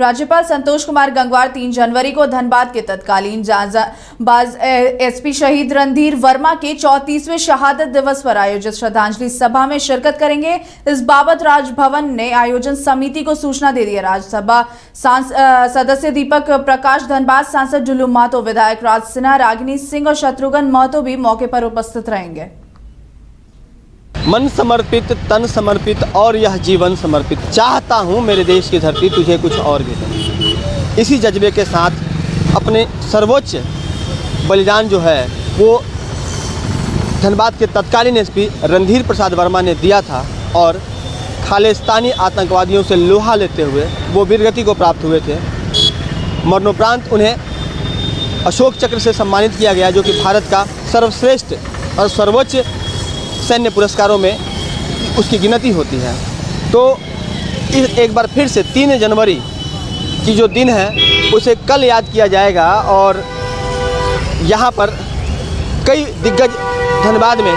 राज्यपाल संतोष कुमार गंगवार 3 जनवरी को धनबाद के तत्कालीन जांबाज एसपी शहीद रणधीर वर्मा के 34वें शहादत दिवस पर आयोजित श्रद्धांजलि सभा में शिरकत करेंगे। इस बाबत राजभवन ने आयोजन समिति को सूचना दे दी है। राज्यसभा सदस्य दीपक प्रकाश, धनबाद सांसद जुलू महतो, विधायक राज सिन्हा, रागिनी सिंह और शत्रुघ्न महतो भी मौके पर उपस्थित रहेंगे। मन समर्पित, तन समर्पित और यह जीवन समर्पित, चाहता हूँ मेरे देश की धरती तुझे कुछ और दे। इसी जज्बे के साथ अपने सर्वोच्च बलिदान जो है वो धनबाद के तत्कालीन एसपी रणधीर प्रसाद वर्मा ने दिया था और खालिस्तानी आतंकवादियों से लोहा लेते हुए वो वीरगति को प्राप्त हुए थे। मरणोपरांत उन्हें अशोक चक्र से सम्मानित किया गया, जो कि भारत का सर्वश्रेष्ठ और सर्वोच्च सैन्य पुरस्कारों में उसकी गिनती होती है। तो एक बार फिर से 3 जनवरी की जो दिन है उसे कल याद किया जाएगा और यहाँ पर कई दिग्गज धनबाद में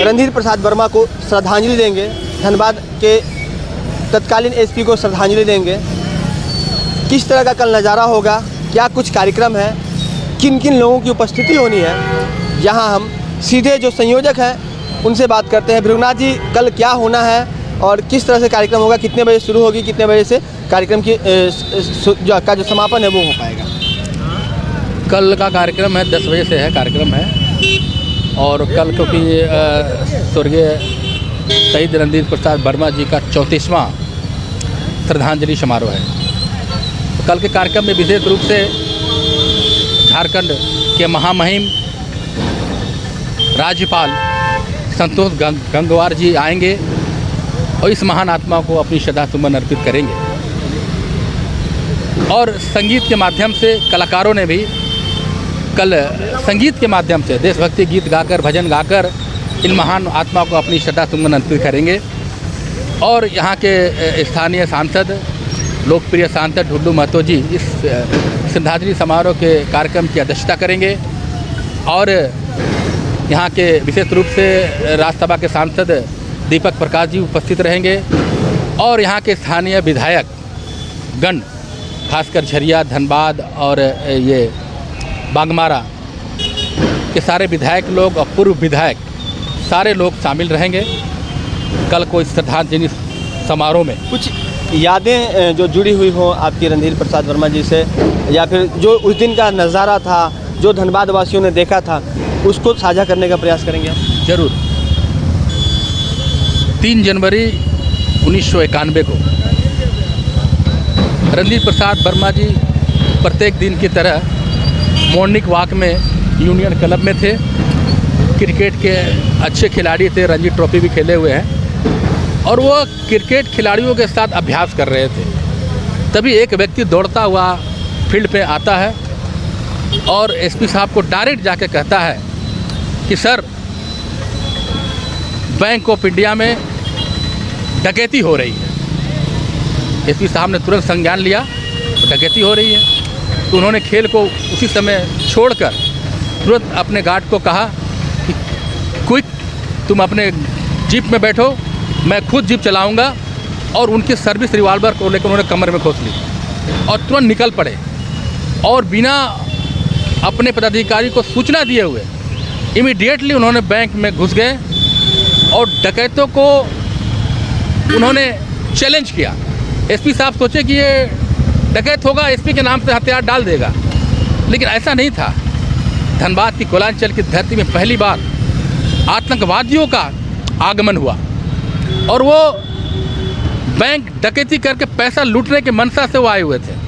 रणधीर प्रसाद वर्मा को श्रद्धांजलि देंगे, धनबाद के तत्कालीन एसपी को श्रद्धांजलि देंगे। किस तरह का कल नज़ारा होगा, क्या कुछ कार्यक्रम है, किन किन लोगों की उपस्थिति होनी है, यहाँ हम सीधे जो संयोजक हैं उनसे बात करते हैं। भृगुनाथ जी, कल क्या होना है और किस तरह से कार्यक्रम होगा, कितने बजे शुरू होगी, कितने बजे से कार्यक्रम की जो समापन है वो हो पाएगा? कल का कार्यक्रम है 10 बजे से है कार्यक्रम है। और कल क्योंकि स्वर्गीय शहीद रणधीर प्रसाद वर्मा जी का 34वां श्रद्धांजलि समारोह है। तो कल के कार्यक्रम में विशेष रूप से झारखंड के महामहिम राज्यपाल संतोष गंगवार जी आएंगे और इस महान आत्मा को अपनी श्रद्धासुमन अर्पित करेंगे। और संगीत के माध्यम से कलाकारों ने भी कल संगीत के माध्यम से देशभक्ति गीत गाकर, भजन गाकर इन महान आत्मा को अपनी श्रद्धासुमन अर्पित करेंगे। और यहाँ के स्थानीय सांसद, लोकप्रिय सांसद जुलू महतो जी इस श्रद्धांजलि समारोह के कार्यक्रम की अध्यक्षता करेंगे। और यहाँ के विशेष रूप से राज्यसभा के सांसद दीपक प्रकाश जी उपस्थित रहेंगे और यहाँ के स्थानीय विधायक गण, खासकर झरिया, धनबाद और ये बागमारा के सारे विधायक लोग और पूर्व विधायक सारे लोग शामिल रहेंगे कल को इस श्रद्धांजलि समारोह में। कुछ यादें जो जुड़ी हुई हो आपकी रणधीर प्रसाद वर्मा जी से, या फिर जो उस दिन का नज़ारा था जो धनबाद वासियों ने देखा था, उसको साझा करने का प्रयास करेंगे आप? जरूर। 3 जनवरी 1991 को रणधीर प्रसाद वर्मा जी प्रत्येक दिन की तरह मॉर्निंग वॉक में यूनियन क्लब में थे। क्रिकेट के अच्छे खिलाड़ी थे, रणजी ट्रॉफी भी खेले हुए हैं और वो क्रिकेट खिलाड़ियों के साथ अभ्यास कर रहे थे। तभी एक व्यक्ति दौड़ता हुआ फील्ड पे आता है और एसपी साहब को डायरेक्ट जाके कहता है कि सर, बैंक ऑफ इंडिया में डकैती हो रही है। एसपी साहब ने तुरंत संज्ञान लिया, डकैती हो रही है। तो उन्होंने खेल को उसी समय छोड़कर तुरंत अपने गार्ड को कहा कि क्विक, तुम अपने जीप में बैठो, मैं खुद जीप चलाऊंगा। और उनकी सर्विस रिवॉल्वर को लेकर उन्होंने कमर में खोस ली और तुरंत निकल पड़े और बिना अपने पदाधिकारी को सूचना दिए हुए इमीडिएटली उन्होंने बैंक में घुस गए और डकैतों को उन्होंने चैलेंज किया। एसपी साहब सोचे कि ये डकैत होगा, एसपी के नाम से हथियार डाल देगा, लेकिन ऐसा नहीं था। धनबाद की कोलांचल की धरती में पहली बार आतंकवादियों का आगमन हुआ और वो बैंक डकैती करके पैसा लूटने के मंशा से वो आए हुए थे।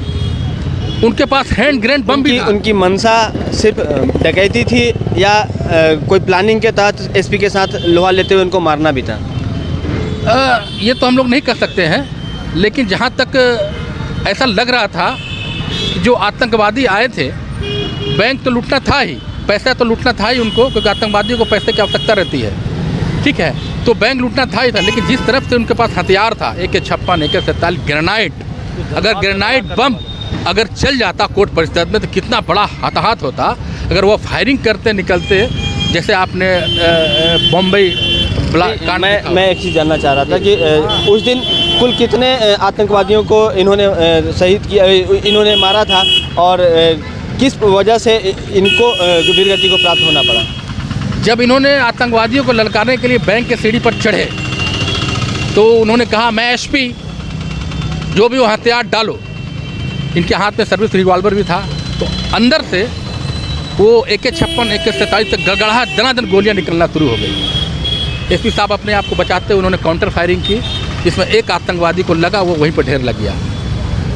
उनके पास हैंड ग्रेनेड बम भी था। उनकी मंशा सिर्फ डकैती थी या कोई प्लानिंग के तहत एसपी के साथ लोहा लेते हुए उनको मारना भी था? ये तो हम लोग नहीं कर सकते हैं, लेकिन जहाँ तक ऐसा लग रहा था कि जो आतंकवादी आए थे, बैंक तो लूटना था ही, पैसा तो लूटना था ही उनको, क्योंकि आतंकवादियों को पैसे की आवश्यकता रहती है, ठीक है। तो बैंक लूटना था ही था, लेकिन जिस तरफ से उनके पास हथियार था, AK-56, AK-47 ग्रेनाइट, अगर ग्रेनाइट बम अगर चल जाता कोर्ट परिषद में तो कितना बड़ा हताहत होता। अगर वो फायरिंग करते निकलते, जैसे आपने बम्बई मैं एक चीज़ जानना चाह रहा था कि उस दिन कुल कितने आतंकवादियों को इन्होंने शहीद किया, इन्होंने मारा था और किस वजह से इनको वीरगति को प्राप्त होना पड़ा? जब इन्होंने आतंकवादियों को ललकारने के लिए बैंक के सीढ़ी पर चढ़े तो उन्होंने कहा मैं एसपी, जो भी वो हथियार डालो। इनके हाथ में सर्विस रिवॉल्वर भी था, तो अंदर से वो AK-56 AK-47 तक गड़गड़ा दनादन गोलियां निकलना शुरू हो गई। एसपी साहब अपने आप को बचाते हुए उन्होंने काउंटर फायरिंग की, जिसमें एक आतंकवादी को लगा, वो वहीं पर ढेर लग गया।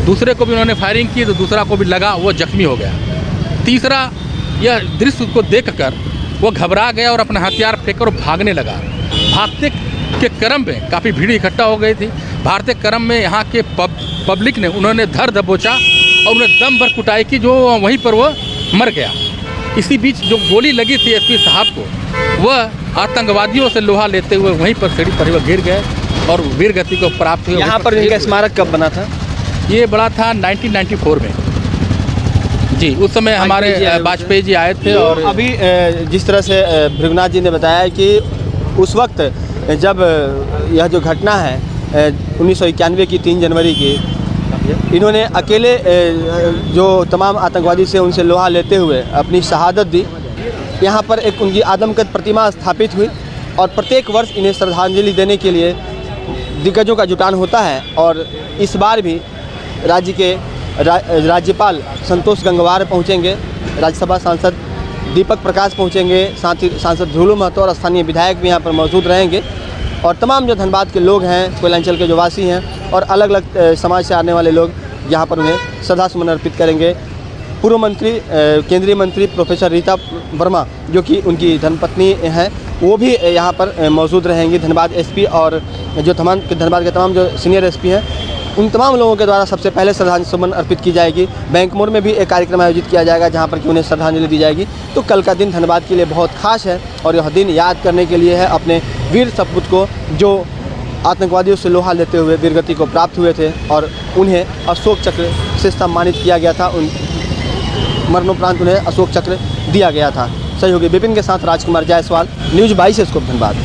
दूसरे को भी उन्होंने फायरिंग की तो दूसरा को भी लगा, वो जख्मी हो गया। तीसरा यह दृश्य को देखकर वो घबरा गया और अपना हथियार फेंककर भागने लगा। भागते के क्रम में काफ़ी भीड़ इकट्ठा हो गई थी। भारतीय क्रम में यहाँ के पब्लिक ने उन्होंने धर दबोचा और उन्हें दम भर कुटाई की, जो वहीं पर वो मर गया। इसी बीच जो गोली लगी थी एसपी साहब को, वह आतंकवादियों से लोहा लेते हुए वहीं पर सीढ़ी पर वह गिर गए और वीरगति को प्राप्त हुए। यहाँ पर इनका स्मारक कब बना था? ये बड़ा था 1994 में जी। उस समय हमारे वाजपेयी जी आए थे। और अभी जिस तरह से भृगुनाथ जी ने बताया कि उस वक्त जब यह जो घटना है 1991 की 3 जनवरी की, इन्होंने अकेले जो तमाम आतंकवादी से उनसे लोहा लेते हुए अपनी शहादत दी। यहाँ पर एक उनकी आदमकद प्रतिमा स्थापित हुई और प्रत्येक वर्ष इन्हें श्रद्धांजलि देने के लिए दिग्गजों का जुटान होता है। और इस बार भी राज्य के राज्यपाल संतोष गंगवार पहुँचेंगे, राज्यसभा सांसद दीपक प्रकाश पहुँचेंगे, साथ ही सांसद ध्रुव महतो और स्थानीय विधायक भी यहाँ पर मौजूद रहेंगे। और तमाम जो धनबाद के लोग हैं, कोयलांचल के जो वासी हैं और अलग अलग समाज से आने वाले लोग यहाँ पर उन्हें श्रद्धासुमन अर्पित करेंगे। पूर्व मंत्री केंद्रीय मंत्री प्रोफेसर रीता वर्मा, जो कि उनकी धर्मपत्नी हैं, वो भी यहाँ पर मौजूद रहेंगी। धनबाद एसपी और जो धनबाद के तमाम जो सीनियर एसपी हैं, उन तमाम लोगों के द्वारा सबसे पहले श्रद्धांजलि अर्पित की जाएगी। बैंक मोड़ में भी एक कार्यक्रम आयोजित किया जाएगा जहां पर कि उन्हें श्रद्धांजलि दी जाएगी। तो कल का दिन धनबाद के लिए बहुत खास है और यह दिन याद करने के लिए है अपने वीर सपूत को, जो आतंकवादियों से लोहा लेते हुए वीरगति को प्राप्त हुए थे और उन्हें अशोक चक्र से सम्मानित किया गया था। उन मरणोपरांत उन्हें अशोक चक्र दिया गया था। सहयोगी विपिन के साथ राजकुमार जायसवाल, न्यूज़ 22 स्कोप धनबाद।